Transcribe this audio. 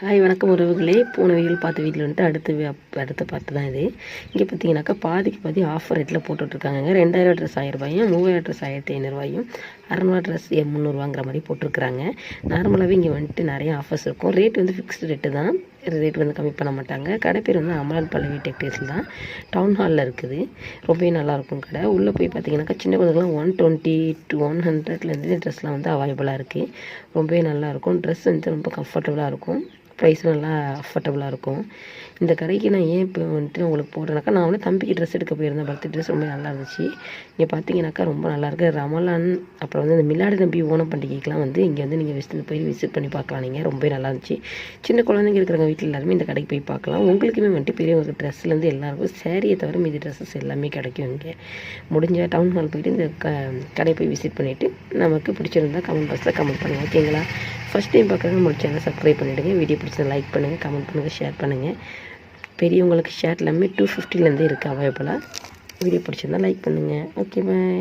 Hi வணக்கம் உறவுகளே. போன வீடியோவில் பார்த்த வீட்டில் வந்துட்டு அடுத்த பார்த்து தான் இது. இங்கே பார்த்தீங்கன்னாக்கா பாதிக்கு பாதி ஆஃபர் ரேட்டில் போட்டுட்ருக்காங்க. 2000 ட்ரெஸ் 1000 ரூபாயும், 3000 ட்ரெஸ் 1500 ரூபாயும், 600 ட்ரெஸ் 300 மாதிரி போட்டிருக்கிறாங்க. நார்மலாகவே இங்கே வந்துட்டு நிறைய ஆஃபர்ஸ் இருக்கும். ரேட் வந்து ஃபிக்ஸ்டு ரேட்டு தான், ரேட் வந்து கம்மி பண்ண மாட்டாங்க. கடை பேர் வந்து அமலான் பல்லவி டெக்டைல்ஸ் தான், டவுன் ஹாலில் இருக்குது. ரொம்பவே நல்லாயிருக்கும் கடை. உள்ளே போய் பார்த்தீங்கன்னாக்கா சின்ன குழந்தைங்களாம் 120 to 100லேருந்து ட்ரெஸ்லாம் வந்து அவைலபிளாக இருக்குது. ரொம்பவே நல்லாயிருக்கும். ட்ரெஸ் வந்து ரொம்ப கம்ஃபர்டபுளாக இருக்கும். ப்ரைஸும் நல்லா அஃபர்டபுளாக இருக்கும். இந்த கடைக்கு நான் ஏன் இப்போ வந்துட்டு உங்களுக்கு போடுறேனாக்கா, நான் வந்து தம்பிக்கு ட்ரெஸ் எடுக்க போயிருந்தேன். பர்த்டே ட்ரெஸ் ரொம்ப நல்லா இருந்துச்சு. இங்கே பார்த்தீங்கன்னாக்கா ரொம்ப நல்லாயிருக்கு. ரமலான் அப்புறம் வந்து இந்த மிலாடி நம்பி ஓணம் பண்டிகைக்கெலாம் வந்து இங்கே வந்து நீங்கள் போய் விசிட் பண்ணி பார்க்கலாம். நீங்கள் ரொம்ப நல்லா இருந்துச்சு. சின்ன குழந்தைங்க இருக்கிறவங்க வீட்டில் எல்லாருமே இந்த கடைக்கு போய் பார்க்கலாம். உங்களுக்குமே வந்துட்டு பெரியவங்க ட்ரெஸ்லேருந்து எல்லாருக்கும் சேரீயை தவிர மீதி ட்ரெஸ்ஸஸ் எல்லாமே கிடைக்கும். இங்கே முடிஞ்ச டவுன் ஹால் போய்ட்டு இந்த கடையை போய் விசிட் பண்ணிவிட்டு நமக்கு பிடிச்சிருந்தா கமெண்ட் பாக்ஸில் கமெண்ட் பண்ணுங்கள். ஓகேங்களா? ஃபஸ்ட் டைம் பார்க்குறவங்க நம்ம சேனலை சப்ஸ்கிரைப் பண்ணிவிடுங்க. வீடியோ பிடிச்சதை லைக் பண்ணுங்கள், கமெண்ட் பண்ணுங்கள், ஷேர் பண்ணுங்கள். பெரியவங்களுக்கு ஷேர் எல்லாமே 250லேருந்து இருக்குது அவைலபிளாக. வீடியோ பிடிச்சிருந்தா லைக் பண்ணுங்கள். ஓகே, பாய்.